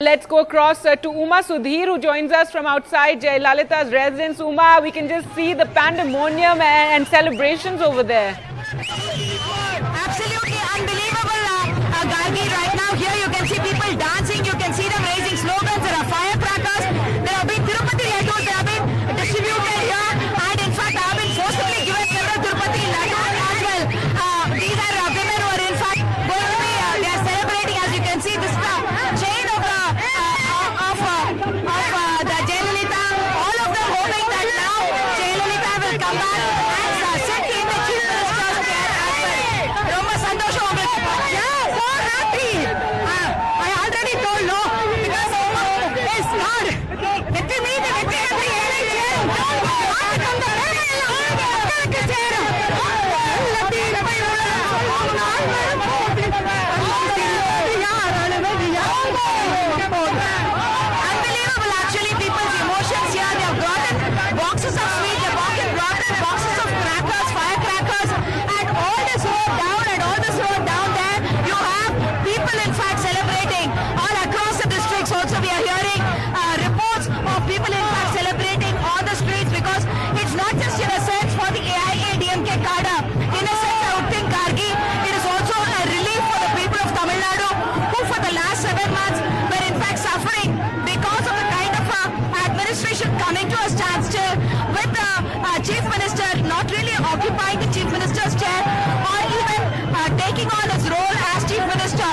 Let's go across to Uma Sudhir, who joins us from outside Jayalalitha's residence. Uma, we can just see the pandemonium and celebrations over there. Absolutely unbelievable, Gargi. Right now, here you can see people dancing. You can see them raising slogans. There are firecrackers. There have been Tirupati laddus. They have been distributed here, and in fact, I have been forcibly given several Tirupati laddus as well. These are women who are in fact going to be. They are celebrating, as you can see, this chain of the Jayalalitha. All of them hoping that now Jayalalitha will come back and sit in the chief minister's chair as well. Roma Santosha, yeah, so happy. I already told no because it's hard. Let me meet the unbelievable, actually, people's emotions here. They have brought in boxes of sweets, they have brought in boxes of crackers, firecrackers, and all this road down and all this road down there, you have people in fact celebrating all across the districts. Also, we are hearing reports of people in fact celebrating on the streets, because it's not just in a sense for the AIADMK cadre. In a sense, I would think, Gargi, it is also a relief for the people of Tamil Nadu, who for the last 7 months were in fact suffering because of the kind of administration coming to a standstill, with the chief minister not really occupying the chief minister's chair or even taking on his role as chief minister.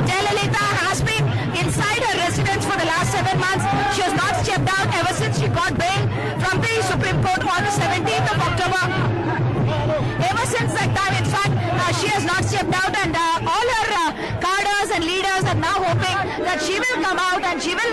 Jayalalitha has been inside her residence for the last 7 months. She has not stepped out ever since she got bail from the Supreme Court on the 17th of October. Ever since that time, in fact, she has not stepped out, and all her cadres and leaders are now hoping that she will come out and she will